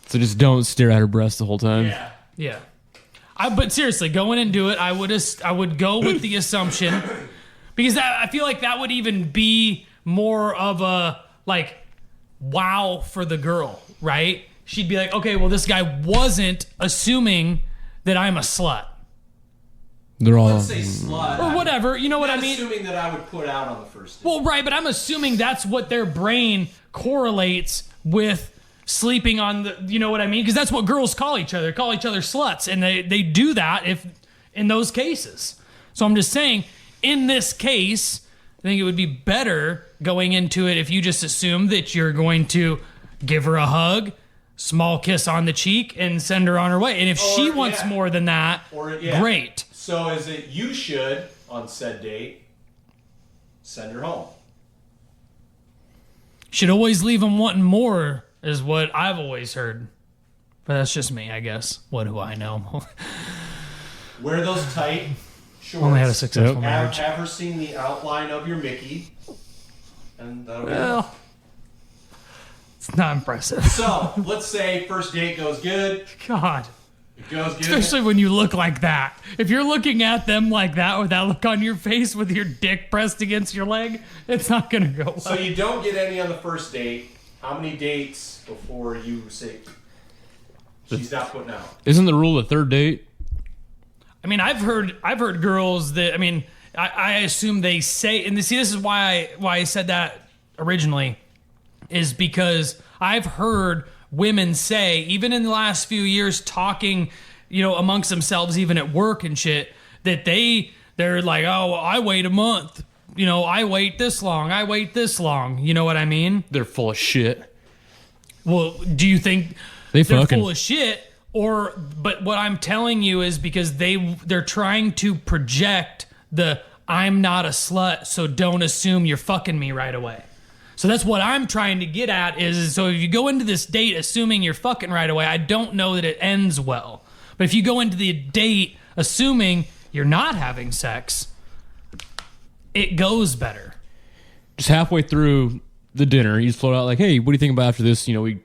So just don't stare at her breast the whole time. Yeah. But seriously, going into it, I would go with the assumption, because I feel like that would even be more of a wow for the girl, right? She'd be like, okay, well, this guy wasn't assuming that I'm a slut. They're all Let's say slut. Or whatever, you know what I mean? Assuming that I would put out on the first date. Well, right, but I'm assuming that's what their brain correlates with sleeping on the, you know what I mean? Because that's what girls call each other sluts, and they do that if in those cases. So I'm just saying, in this case, I think it would be better going into it if you just assume that you're going to give her a hug, small kiss on the cheek, and send her on her way. And if she wants more than that, great. So is it you should, on said date, send her home? Should always leave them wanting more, is what I've always heard. But that's just me, I guess. What do I know? Wear those tight shorts. Only had a successful marriage. Have her seen the outline of your Mickey. And that'll be Well, it's not impressive. So, let's say first date goes good. God. It goes good. Especially when you look like that. If you're looking at them like that with that look on your face with your dick pressed against your leg, it's not going to go well. So you don't get any on the first date. How many dates before you say she's not putting out? Isn't the rule the third date? I mean, I've heard girls that, I mean, I assume they say, and see, this is why I said that originally, is because I've heard women say, even in the last few years, talking, amongst themselves, even at work and shit, that they're like, oh, I wait a month. I wait this long. I wait this long. You know what I mean? They're full of shit. Well, do you think they're full of shit? But what I'm telling you is because they're trying to project I'm not a slut, so don't assume you're fucking me right away. So that's what I'm trying to get at is, so if you go into this date assuming you're fucking right away, I don't know that it ends well. But if you go into the date assuming you're not having sex, it goes better. Just halfway through the dinner, you just float out like, hey, what do you think about after this? We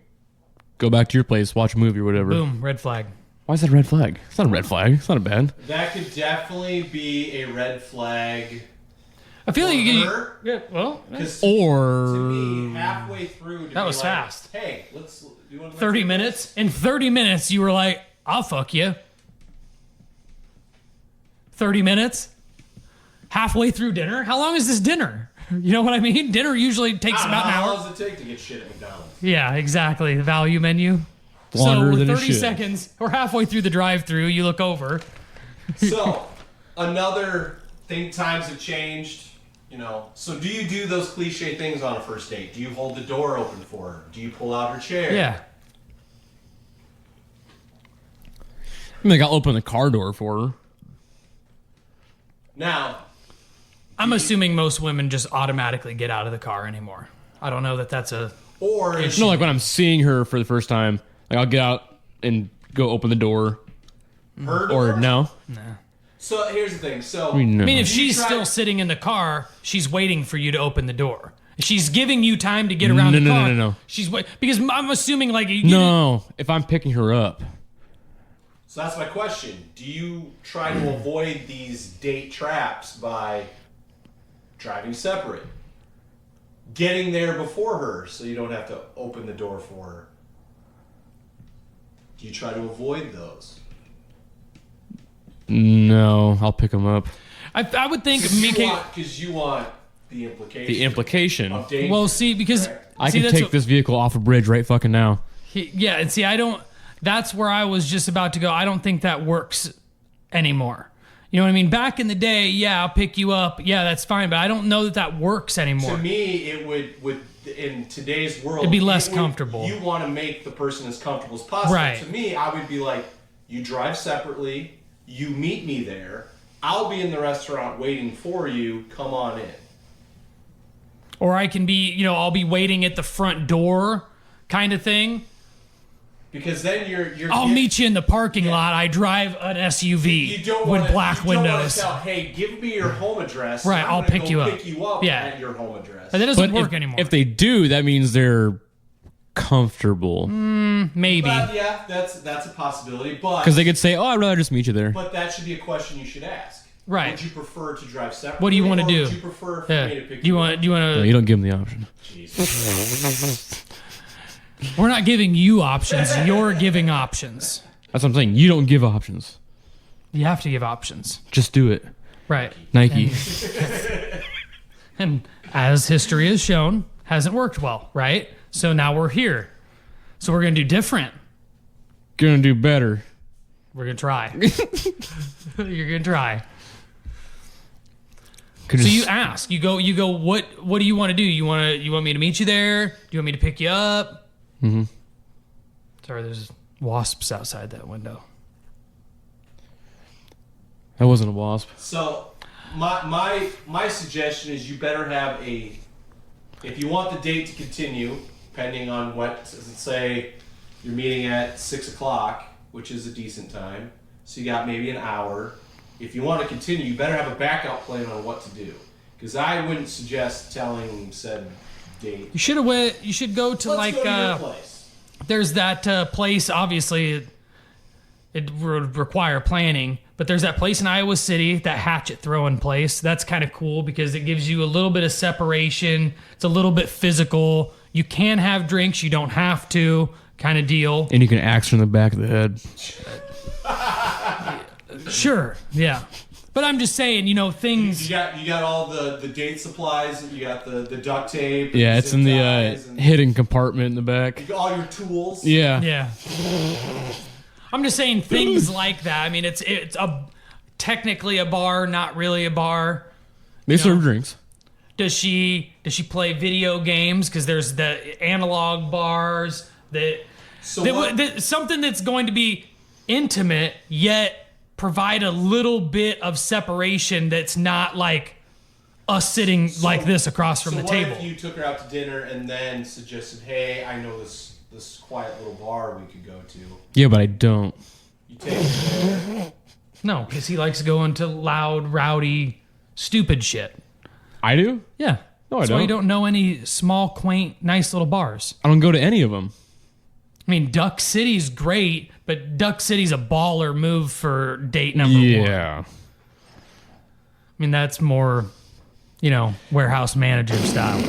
go back to your place, watch a movie or whatever. Boom, red flag. Why is that a red flag? It's not a red flag. It's not a bad. That could definitely be a red flag. I feel like you her. Yeah, well, Or To me, halfway through, That was fast. Hey, you want to 30 minutes. In 30 minutes, you were like, I'll fuck you. 30 minutes? Halfway through dinner? How long is this dinner? You know what I mean? Dinner usually takes about an How hour. long does it take to get shit at McDonald's? Yeah, exactly. The value menu. Longer so than it 30 should. seconds, or halfway through the drive-through, you look over. So, another thing, times have changed. So do you do those cliche things on a first date? Do you hold the door open for her? Do you pull out her chair? Yeah. I'll open the car door for her. Now, I'm assuming most women just automatically get out of the car anymore. I don't know that that's a... or if No, like when I'm seeing her for the first time, I'll get out and go open the door. her Or door? no. So here's the thing. So I mean, no. I mean, if You she's try- still sitting in the car, she's waiting for you to open the door. She's giving you time to get around the car. No. She's because I'm assuming like you No, if I'm picking her up. So that's my question. Do you try to avoid these date traps by driving separate? Getting there before her so you don't have to open the door for her? Do you try to avoid those? No, I'll pick them up. I would think Because Mika. you want the implication. The implication. Of danger. Well, see, because I see, can that's take what- this vehicle off a bridge right fucking now. Yeah, and see, I don't. That's where I was just about to go. I don't think that works anymore. You know what I mean? Back in the day, yeah, I'll pick you up. Yeah, that's fine, but I don't know that that works anymore. To me, it would in today's world, It'd be less it would- comfortable. You want to make the person as comfortable as possible. Right. To me, I would be like, you drive separately. You meet me there. I'll be in the restaurant waiting for you. Come on in. Or I can be, you know, I'll be waiting at the front door, kind of thing. Because then you're. I'll meet you in the parking lot. I drive an SUV You don't with wanna, black you don't wanna windows. tell, hey, give me your home address. Right, I'm I'll gonna pick go you up. Pick you up Yeah. at your home address. But that doesn't But work if, anymore. if they do, that means they're comfortable. Maybe. But yeah, that's a possibility. But Because they could say, oh, I'd rather just meet you there. But that should be a question you should ask. Right. Would you prefer to drive separately? What do you wanna or do? Would you prefer for Yeah. me to pick Do you up? want? Do you No, want you don't give them the option. Jesus. to? We're not giving you options. You're giving options. That's what I'm saying. You don't give options. You have to give options. Just do it. Right. Nike. And as history has shown, hasn't worked well, right? So now we're here. So we're gonna do different. Gonna do better. We're gonna try. You're gonna try. Could So just- you ask. You go. What do you want to do? You want me to meet you there? Do you want me to pick you up? Mm-hmm. Sorry, there's wasps outside that window. That wasn't a wasp. So my suggestion is you better have a. If you want the date to continue, depending on what, let's say you're meeting at 6 o'clock, which is a decent time. So you got maybe an hour. If you want to continue, you better have a backup plan on what to do. Because I wouldn't suggest telling said date. You should have went. You should go to Let's go to your place. There's that place. Obviously, it would require planning, but there's that place in Iowa City, that hatchet throwing place. That's kind of cool because it gives you a little bit of separation. It's a little bit physical. You can have drinks. You don't have to. Kind of deal. And you can axe from the back of the head. Sure. Yeah. But I'm just saying, you know, things. You got all the date supplies. You got the duct tape. Yeah, the it's in the zip ties, and hidden compartment in the back. you got all your tools. Yeah. Yeah. I'm just saying things like that. I mean, it's technically a bar, not really a bar. They serve drinks. Does she play video games? Because there's the analog bars that, So what- something that's going to be intimate yet provide a little bit of separation that's not like us sitting like this across from the what table. if you took her out to dinner and then suggested, hey, I know this quiet little bar we could go to. Yeah, but I don't. You take her there. No, because he likes going to loud, rowdy, stupid shit. I do? Yeah. No, I That's why you don't. don't know any small, quaint, nice little bars. I don't go to any of them. I mean, Duck City's great, but Duck City's a baller move for date number one. Yeah. I mean, that's more, you know, warehouse manager style.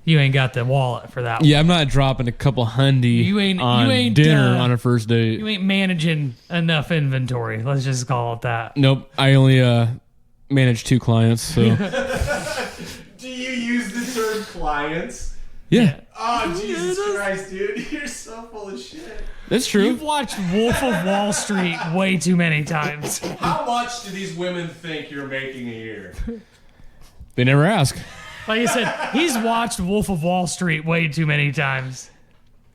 You ain't got the wallet for that one. Yeah, I'm not dropping a couple hundy You ain't- on you ain't, dinner on a first date. You ain't managing enough inventory. Let's just call it that. Nope. I only manage 2 clients, so Do you use the term clients? yeah, Oh, Jesus Christ, dude. You're so full of shit. that's true. You've watched Wolf of Wall Street way too many times. How much do these women think you're making a year? They never ask. Like I said, he's watched Wolf of Wall Street way too many times.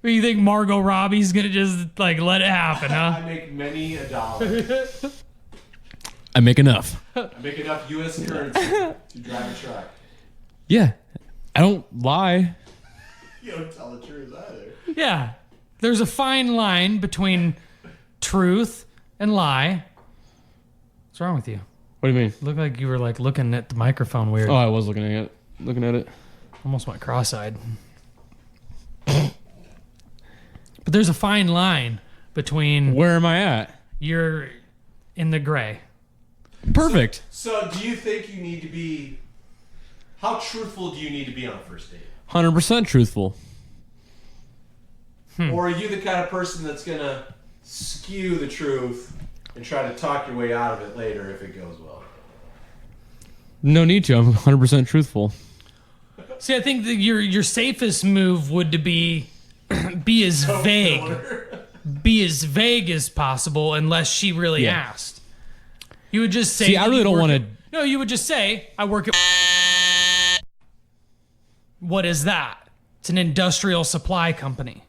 You think Margot Robbie's gonna just like let it happen, huh? I make many a dollar. I make enough. I make enough U.S. currency to drive a truck. Yeah, I don't lie. You don't tell the truth either. Yeah. There's a fine line between truth and lie. What's wrong with you? What do you mean? Looked like you were like looking at the microphone weird. Oh, I was looking at it. Almost went cross-eyed. But there's a fine line between Where am I at? you're in the gray. Perfect. So, do you think you need to be... How truthful do you need to be on a first date? 100% truthful. Or are you the kind of person that's going to skew the truth and try to talk your way out of it later if it goes well? No need to. I'm 100% truthful. See, I think that your safest move would to be as vague as possible, unless she really Yeah. asked. You would just say. See, I really don't want to. No, you would just say, "I work at." What is that? It's an industrial supply company.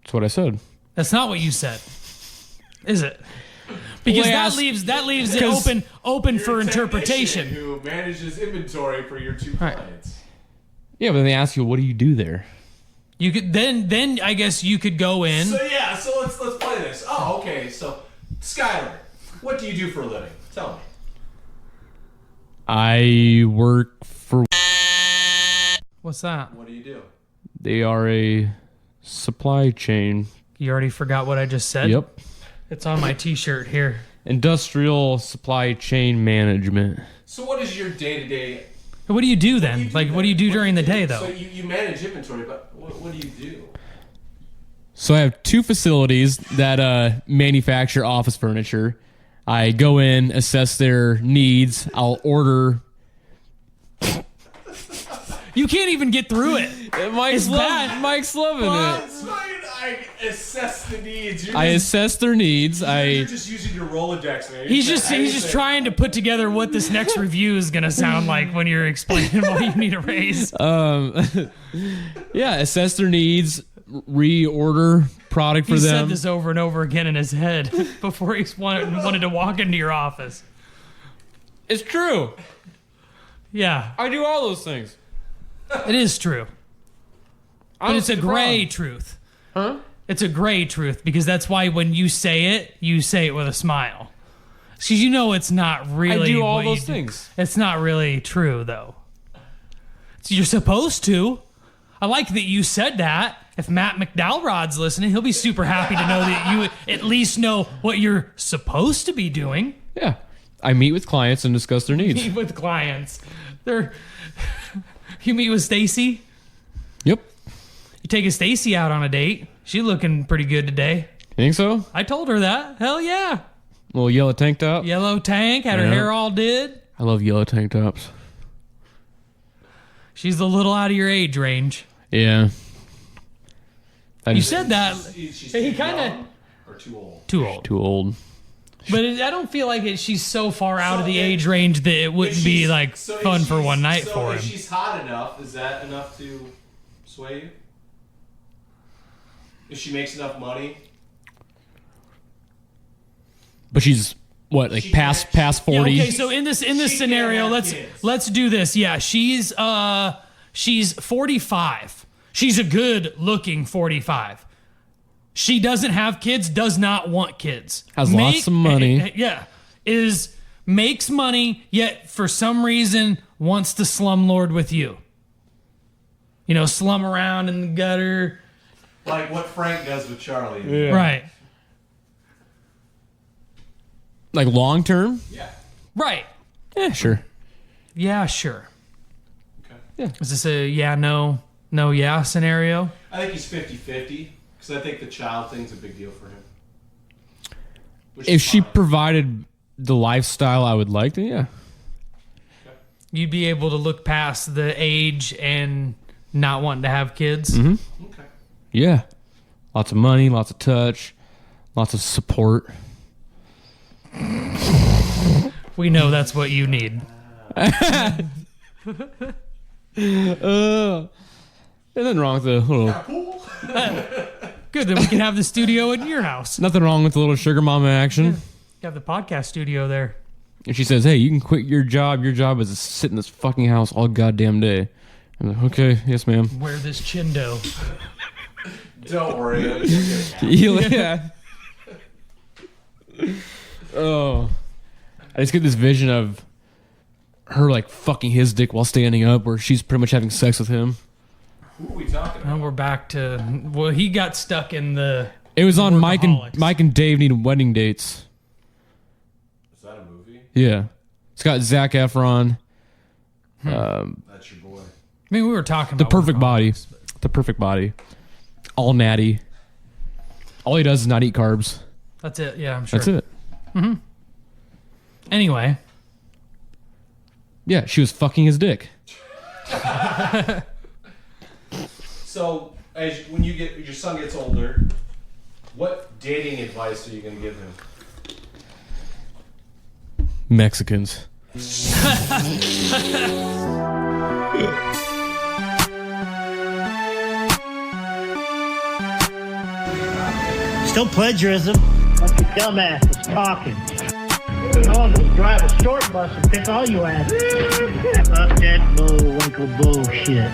That's what I said. That's not what you said, is it? Because Well, that leaves it open for interpretation. Who manages inventory for your two Right. clients? Yeah, but then they ask you, what do you do there? You could then I guess you could go in. So let's play this. Oh, okay. So, Skylar, what do you do for a living? Tell me. I work for. What's that? What do you do? They are a supply chain. You already forgot what I just said? Yep. It's on my t-shirt here. Industrial supply chain management. So, what is your day-to-day? What do you do then? What do you do during the day, though? So you manage inventory, but what do you do? So I have 2 facilities that manufacture office furniture. I go in, assess their needs. I'll order. You can't even get through it. Mike's bad. Mike's loving it. It's fine. I assess the needs. I assess their needs. You're just using your Rolodex, man. He's just trying to put together what this next review is going to sound like when you're explaining why you need a raise. Yeah, assess their needs, reorder product for He them. said this over and over again in his head before he wanted to walk into your office. It's true. Yeah, I do all those things. it is true. I But don't it's see a the gray problem. truth. Huh? It's a gray truth because that's why when you say it with a smile. Because you know it's not really. I do all what you those things. It's not really true though. So you're supposed to. I like that you said that. If Matt McDowellrod's listening, he'll be super happy to know that you at least know what you're supposed to be doing. Yeah. I meet with clients and discuss their needs. Meet with clients. You meet with Stacy. Yep. You take a Stacy out on a date. She's looking pretty good today. You think so? I told her that. Hell yeah. Little yellow tank top. Yellow tank, had her Yeah. hair all did. I love yellow tank tops. She's a little out of your age range. Yeah. You said that. She's He too kinda- young or too old. Too old. Too old. But I don't feel like she's so far out of the age range that it wouldn't be like fun for one night for If him. she's hot enough, is that enough to sway you? If she makes enough money, But she's what, like She past can't- past 40? Okay, so in this She can't scenario, have let's kids. do this. Yeah, she's 45. She's a good looking 45. She doesn't have kids, does not want kids. Has lots of money. Yeah. Makes money, yet for some reason wants to slumlord with you. You know, slum around in the gutter. like what Frank does with Charlie. Right. Like long term? Yeah. Right. Yeah, sure. Yeah, sure. Okay. Is this a no, yeah scenario? I think he's 50-50 because I think the child thing's a big deal for him. Which If is she fine. provided the lifestyle I would like, then yeah. You'd be able to look past the age and not wanting to have kids. Mm-hmm. Okay. Yeah. Lots of money, lots of touch, lots of support. We know that's what you need. Nothing wrong with the little. Cool. Good, then we can have the studio in your house. Nothing wrong with the little sugar mama action. Have the podcast studio there. And she says, "Hey, you can quit your job. Your job is to sit in this fucking house all goddamn day." I'm like, "Okay, yes, ma'am." Wear this chindo. Don't worry. I'm just gonna Yeah. Oh, I just get this vision of her like fucking his dick while standing up, where she's pretty much having sex with him. Who are we talking about? And we're back to he got stuck in the It was on Mike Workaholics. and Dave Need Wedding Dates. Is that a movie? Yeah, it's got Zac Efron. That's your boy. I mean, we were talking The about perfect body. Workaholics, but- The perfect body. All natty. All he does is not eat carbs. That's it. Yeah, I'm sure. That's it. Anyway, Yeah, she was fucking his dick. So, when your son gets older, what dating advice are you going to give him? Mexicans. Still plagiarism. Bunch of dumbasses talking. I'll just drive a short bus and pick all you asses. Fuck that bullwinkle bullshit.